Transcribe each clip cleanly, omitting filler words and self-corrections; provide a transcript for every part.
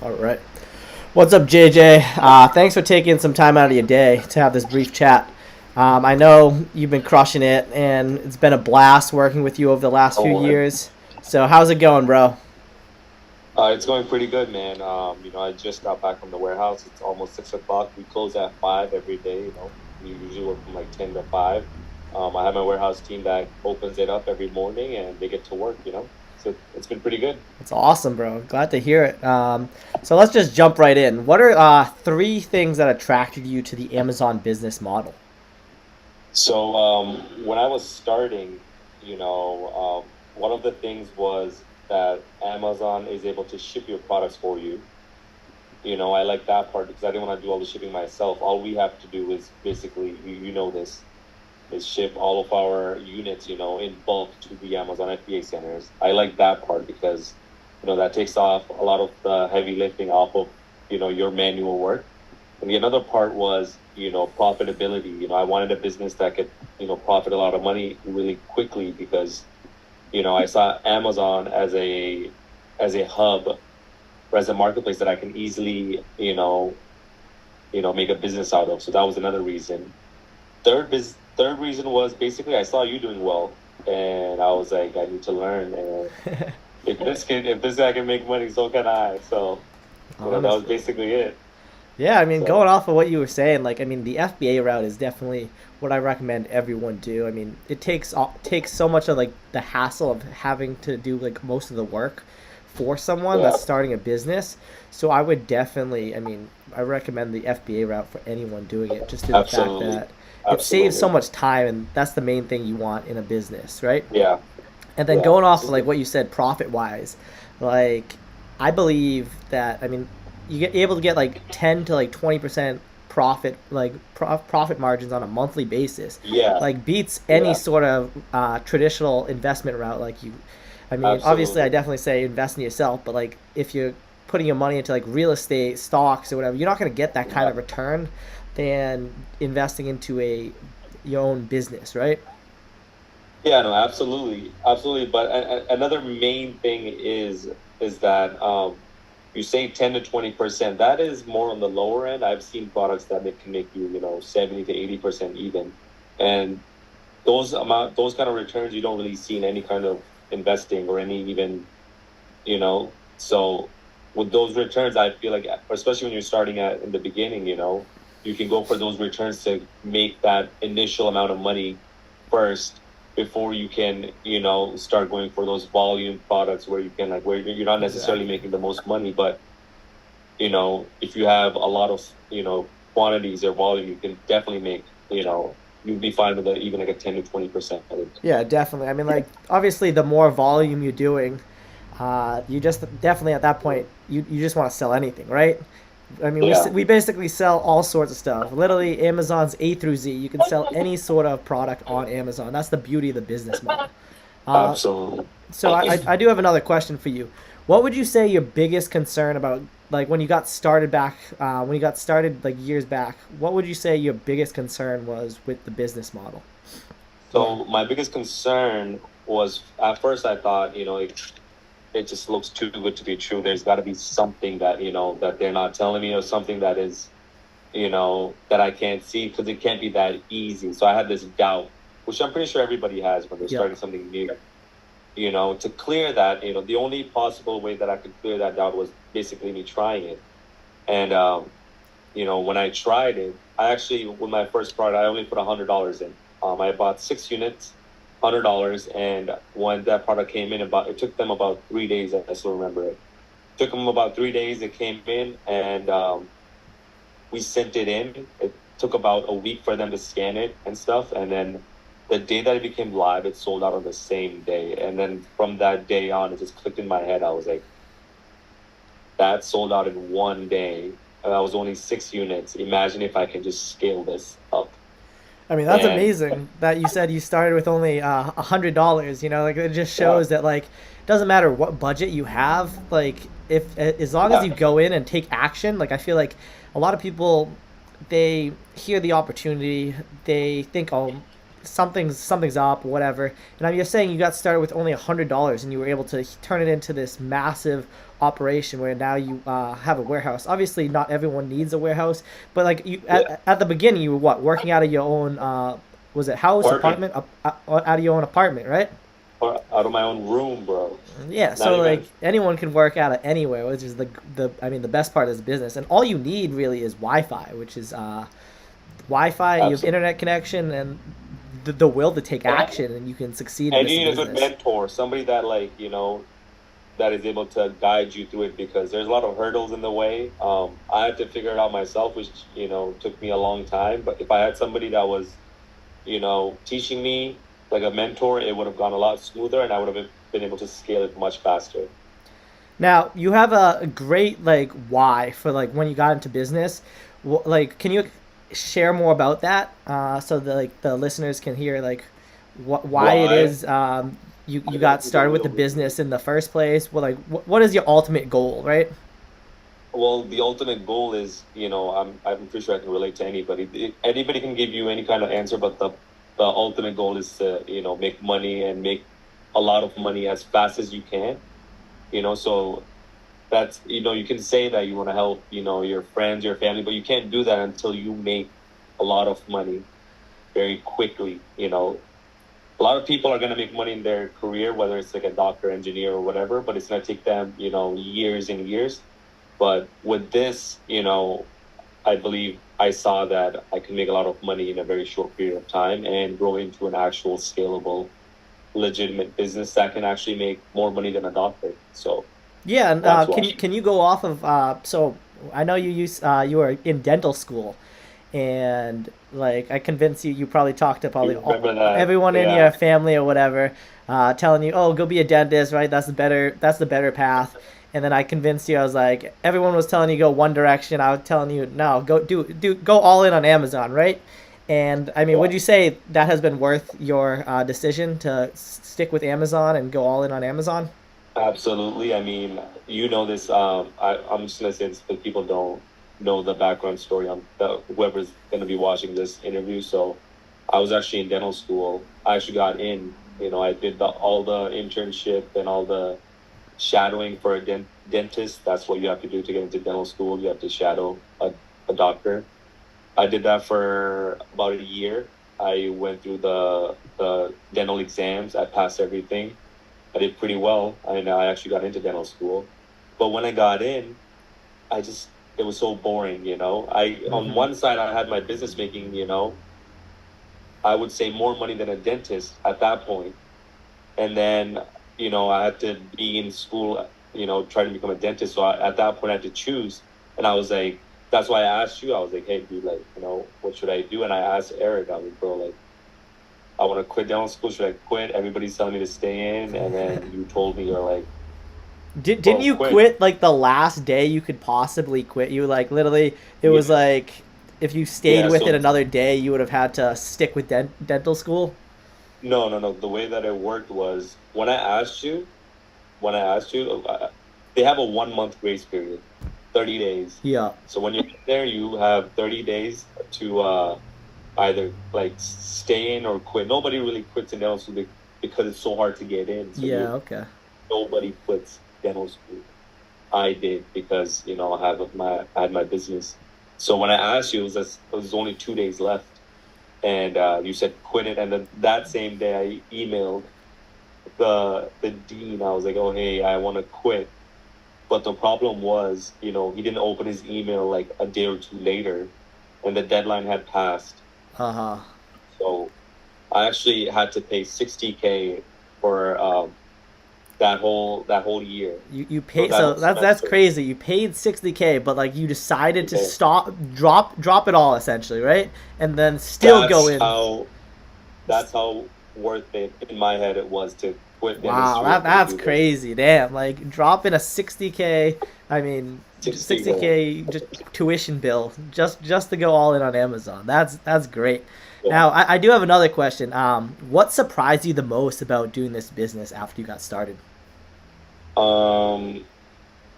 All right. What's up, JJ? Thanks for taking some time out of your day to have this brief chat. I know you've been crushing it, and it's been a blast working with you over the last few Oh, years. So, how's it going, bro? it's going pretty good, man. I just got back from the warehouse. It's almost 6 o'clock. We close at 5 every day. We usually work from like 10 to 5. I have my warehouse team that opens it up every morning and they get to work. So it's been pretty good. It's awesome, bro. Glad to hear it. So, let's just jump right in. What are three things that attracted you to the Amazon business model? So when I was starting, one of the things was that Amazon is able to ship your products for you. I like that part because I didn't want to do all the shipping myself. All we have to do is basically, you know this, is ship all of our units, in bulk to the Amazon FBA centers. I like that part because, that takes off a lot of the heavy lifting off of, your manual work. And the another part was, profitability. I wanted a business that could, profit a lot of money really quickly because, I saw Amazon as a hub or as a marketplace that I can easily, make a business out of. So that was another reason. Third reason was basically I saw you doing well, and I was like, I need to learn. And if this guy can make money, so can I. So that was Honestly. basically it. Yeah, I mean, So going off of what you were saying, like, I mean, the FBA route is definitely what I recommend everyone do. I mean, it takes so much of like the hassle of having to do like most of the work for someone yeah, that's starting a business. So I would definitely, I mean, I recommend the FBA route for anyone doing it, just to the fact absolutely, that it saves so absolutely, much time, and that's the main thing you want in a business, right? yeah, And then yeah. going off This of is like good. what you said, profit wise, like I believe that I mean you get able to get like 10 to like 20% profit, like profit margins on a monthly basis, Yeah, like beats any yeah, sort of traditional investment route. Like you, I mean, obviously I absolutely. definitely say invest in yourself, but like if you're putting your money into like real estate, stocks, or whatever, you're not going to get that kind Yeah. of return than investing into a your own business, right? Yeah, no, absolutely, absolutely. But another main thing is that you say 10 to 20%. That is more on the lower end. I've seen products that can make you 70 to 80% even, and those kind of returns you don't really see in any kind of investing or any even So with those returns, I feel like especially when you're starting at in the beginning, you can go for those returns to make that initial amount of money first before you can, start going for those volume products where you can like where you're not necessarily Exactly. making the most money, but if you have a lot of, quantities or volume, you can definitely make, you'd be fine with even like a 10 to 20%. Yeah, definitely. I mean, like obviously, the more volume you're doing, you just definitely at that point you just want to sell anything, right? I mean, we Yeah, we basically sell all sorts of stuff. Literally, Amazon's A through Z. You can sell any sort of product on Amazon. That's the beauty of the business model. Uh, absolutely. so I do have another question for you. What would you say your biggest concern about, like when you got started back, when you got started like years back? What would you say your biggest concern was with the business model? So my biggest concern was at first I thought, it just looks too good to be true. There's got to be something that, that they're not telling me or something that is, that I can't see because it can't be that easy. So I had this doubt, which I'm pretty sure everybody has when they're Yeah. starting something new. To clear that, the only possible way that I could clear that doubt was basically me trying it. And, when I tried it, I actually, with my first product, I only put $100 in. I bought 6 units, $100, and when that product came in, it took them about 3 days. I still remember it. Took them about 3 days. It came in, and we sent it in. It took about a week for them to scan it and stuff, and then the day that it became live, it sold out on the same day. And then from that day on, it just clicked in my head. I was like, that sold out in one day. And that was only 6 units. Imagine if I can just scale this up. I mean, that's And amazing that you said you started with only $100. You know, like it just yeah, shows that like it doesn't matter what budget you have. Like if as long as yeah, you go in and take action, like I feel like a lot of people they hear the opportunity, they think, oh, something's up, whatever. And I'm just saying you got started with only $100 and you were able to turn it into this massive operation where now you have a warehouse. Obviously, not everyone needs a warehouse, but like you Yeah. at the beginning, you were what, working out of your own was it house, Apartment apartment, out of your own apartment, right? or out of my own room, bro. Yeah, Not so like even. anyone can work out of anywhere, which is the I mean the best part of this business. And all you need really is Wi-Fi, which is Wi-Fi. You have Absolutely. internet connection and the will to take action, and you can succeed in And this you need a good business. mentor, somebody that that is able to guide you through it because there's a lot of hurdles in the way. I had to figure it out myself, which took me a long time. But if I had somebody that was teaching me like a mentor, it would have gone a lot smoother, and I would have been able to scale it much faster. Now you have a great like why for like when you got into business. Like, can you share more about that so the like the listeners can hear like why it Why? is you I got definitely started with the will. business in the first place? Well, like what is your ultimate goal, right? Well, the ultimate goal is, I'm pretty sure I can relate to anybody. Anybody can give you any kind of answer, but the ultimate goal is to, make money and make a lot of money as fast as you can. So that's, you can say that you want to help, your friends, your family, but you can't do that until you make a lot of money very quickly. A lot of people are going to make money in their career, whether it's like a doctor, engineer, or whatever, but it's going to take them, years and years. But with this, I believe I saw that I can make a lot of money in a very short period of time and grow into an actual scalable, legitimate business that can actually make more money than a doctor. So Yeah, and that's why. can you go off of so I know you were in dental school, and like I convinced you probably talked to probably You remember that? everyone in Yeah. your family or whatever, telling you, oh, go be a dentist, right? That's the better path. And then I convinced you. I was like, everyone was telling you go one direction. I was telling you no, go all in on Amazon, right? And I mean, Yeah. would you say that has been worth your decision to stick with Amazon and go all in on Amazon? Absolutely. I mean, this. I'm just gonna say this because people don't know the background story on whoever's gonna be watching this interview. So, I was actually in dental school. I actually got in. I did all the internship and all the shadowing for a dentist. That's what you have to do to get into dental school. You have to shadow a doctor. I did that for about a year. I went through the dental exams. I passed everything. I did pretty well, and I actually got into dental school. But when I got in, it was so boring. I on Mm-hmm. one side I had my business making, I would say more money than a dentist at that point, and then I had to be in school, trying to become a dentist. So at that point I had to choose, and I was like, that's why I asked you. I was like, hey, dude, like, what should I do? And I asked Eric, I was, bro, like, I want to quit dental school. Should I quit? Everybody's telling me to stay in, and then you told me you're like, Didn't bro, you quit. quit like the last day you could possibly quit? You like literally, it was Yeah, like if you stayed yeah. with it So another day, you would have had to stick with dental school. no, no, no. The way that it worked was when I asked you, they have a 1 month grace period, 30 days. Yeah, So when you're there, you have 30 days to either like stay in or quit. Nobody really quits in dental school because it's so hard to get in. So yeah, okay. nobody quits dental school. I did because I had my business. So when I asked you, it was only 2 days left, and you said quit it. And then that same day, I emailed the dean. I was like, oh hey, I want to quit. But the problem was, he didn't open his email like a day or two later, and the deadline had passed. Uh huh. So I actually had to pay 60K for that whole year You or pay that so whole that's semester. crazy. You paid 60K, but like you decided to Okay. stop, drop it all essentially, right? And then still go That's in. how that's how worth it in my head it was to quit Wow, dentistry and that's do this. crazy. Damn, like dropping a 60K, I mean 60 grand. 60K just tuition bill just to go all in on Amazon. That's great. Yeah. Now, I do have another question. What surprised you the most about doing this business after you got started? Um,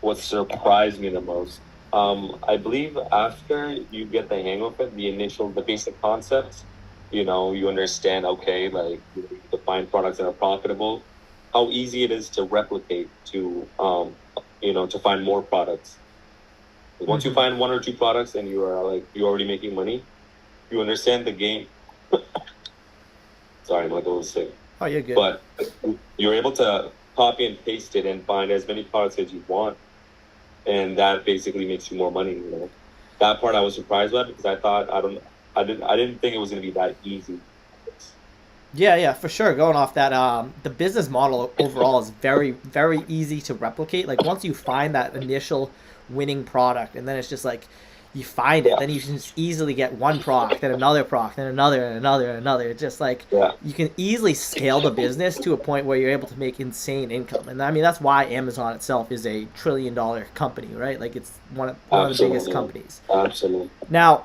what surprised me the most? I believe after you get the hang of it, the basic concepts, you understand, okay, like you define products that are profitable, how easy it is to replicate to, to find more products. Once you Mm-hmm. find one or two products and you are like you're already making money, you understand the game. Sorry, my dog was sick. Oh, you're good. But you're able to copy and paste it and find as many products as you want, and that basically makes you more money. That part I was surprised by because I didn't think it was going to be that easy. Yeah, yeah, for sure. Going off that, the business model overall is very, very easy to replicate. Like once you find that initial winning product, and then it's just like you find it, Yeah, then you can just easily get one product, then another product, then another, and another, and another. It's just like yeah, you can easily scale the business to a point where you're able to make insane income. And I mean that's why Amazon itself is a $1 trillion company, right? Like it's one of the biggest absolutely, companies. absolutely. Now,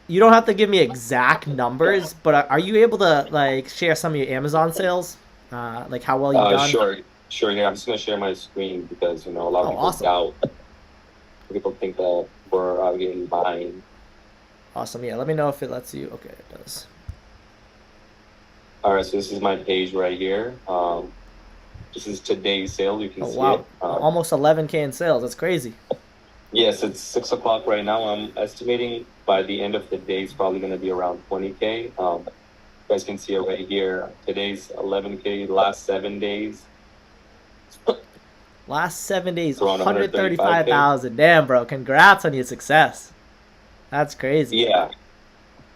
you don't have to give me exact numbers, but are you able to like share some of your Amazon sales, like how well you've done? Sure, sure. Yeah, I'm just gonna share my screen because a lot of Oh, people awesome, doubt. People think that we're getting behind. awesome. Yeah, let me know if it lets you. Okay, it does. All right, so this is my page right here. This is today's sale. You can Oh see wow, it. almost 11K in sales. That's crazy. Yes, it's 6 o'clock right now. I'm estimating by the end of the day, it's probably going to be around 20K. You guys can see it right here. Today's 11K. Last 7 days, Last 7 days, it's around 135K. 135,000. Damn, bro. Congrats on your success. That's crazy. Yeah,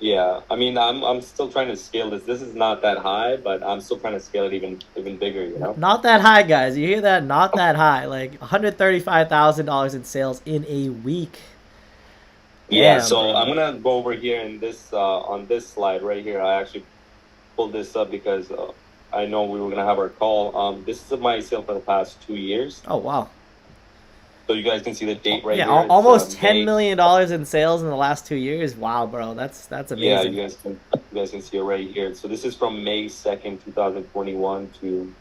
yeah. I mean, I'm still trying to scale this. This is not that high, but I'm still trying to scale it even bigger. Not that high, guys. You hear that? Not that high. Like $135,000 in sales in a week. Yeah. Damn, So I'm bro. gonna go over here in this on this slide right here. I actually pulled this up because I know we were gonna have our call. This is my sale for the past 2 years. Oh wow. So you guys can see the date right Yeah, here. It's almost $10 May. million dollars in sales in the last 2 years. Wow, bro, that's Yeah, amazing. you guys can see it right here. So this is from May 2nd, 2021 to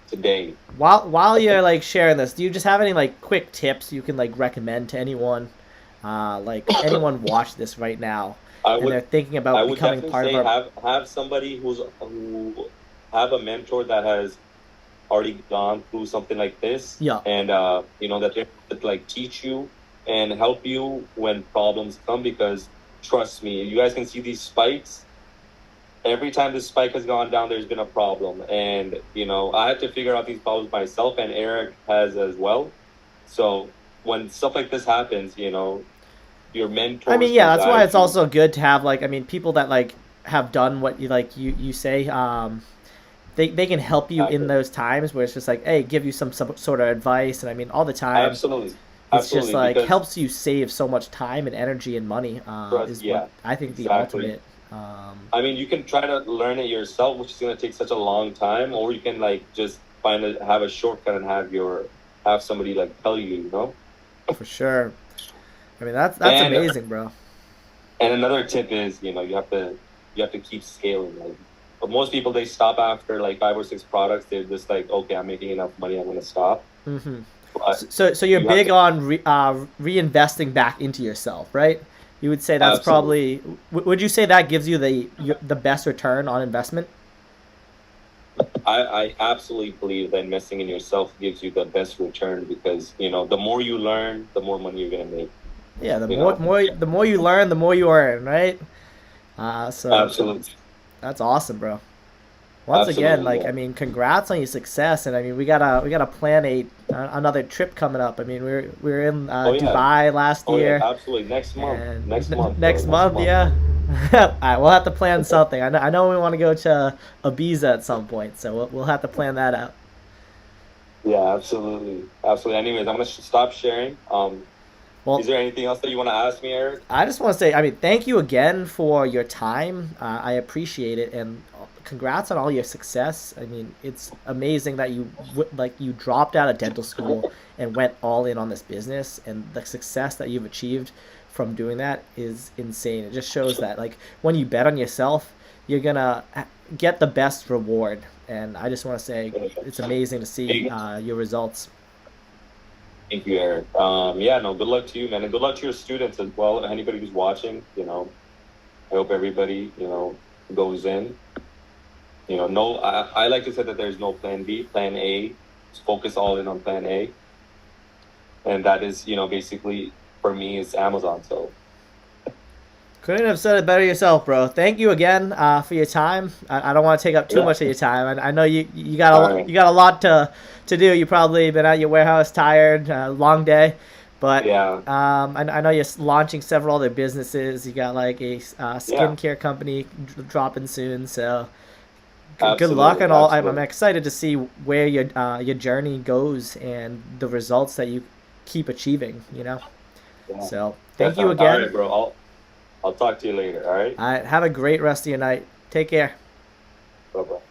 today. While you're like sharing this, do you just have any like quick tips you can like recommend to anyone, like anyone watch this right now, I and would they're thinking I about would becoming definitely part of say our. have somebody who have a mentor that has already gone through something like this, Yeah, and that they could like teach you and help you when problems come. Because trust me, you guys can see these spikes. Every time this spike has gone down, there's been a problem, and I had to figure out these problems myself, and Eric has as well. So when stuff like this happens, your I mean, mentors yeah, can that's why guide it's you. also good to have like, I mean, people that like have done what you say. They can help you in Exactly. those times where it's just like, hey, give you some sort of advice, and I mean, all the time Absolutely, it's just absolutely. like Because helps you save so much time and energy and money, trust, is what yeah, I think the exactly. ultimate. I mean, you can try to learn it yourself, which is going to take such a long time, or you can like just have a shortcut and have somebody like tell you. For sure. I mean, that's And amazing, bro. another tip is, you have to keep scaling. Like, but most people they stop after like 5 or 6 products. They're just like, okay, I'm making enough money, I'm gonna stop. Hmm. But So you're you have big to on reinvesting back into yourself, right? You would say that's absolutely. probably. Would you say that gives you the best return on investment? I absolutely believe that investing in yourself gives you the best return because the more you learn, the more money you're gonna make. Yeah, You know, the more you learn, the more you earn, right? So absolutely, that's awesome, bro. Once again, absolutely, like I yeah. mean, congrats on your success, and I mean, we gotta plan another trip coming up. I mean, we were in Oh yeah, Dubai last oh yeah, year, absolutely. and Next month, bro, next next month, month. yeah. All right, we'll have to plan something. I know we want to go to Ibiza at some point, so we'll have to plan that out. Yeah, absolutely, absolutely. Anyways, I'm gonna stop sharing. Is Well, there anything else that you want to ask me, Eric? I just want to say, I mean, thank you again for your time. I appreciate it, and congrats on all your success. I mean, it's amazing that you dropped out of dental school and went all in on this business, and the success that you've achieved from doing that is insane. It just shows that like when you bet on yourself, you're gonna get the best reward. And I just want to say it's amazing to see Hey, your results. thank you, Eric. Yeah, no, good luck to you, man, and good luck to your students as well. Anybody who's watching, I hope everybody, goes in. No, I like to say that there's no plan B, plan A. Just focus all in on plan A. and that is, basically for me is Amazon. So Couldn't have said it better yourself, bro. Thank you again for your time. I don't want to take up too yeah, much of your time. I know you all got right, you got a lot to do. You probably been at your warehouse tired, long day, but yeah, I know you're launching several other businesses. You got like a yeah, skincare company dropping soon. So good luck absolutely, and all. I'm absolutely, excited to see where your journey goes and the results that you keep achieving. yeah, So thank you definitely. All again. right, bro. I'll talk to you later. All right, Have a great rest of your night. Take care. bye bye.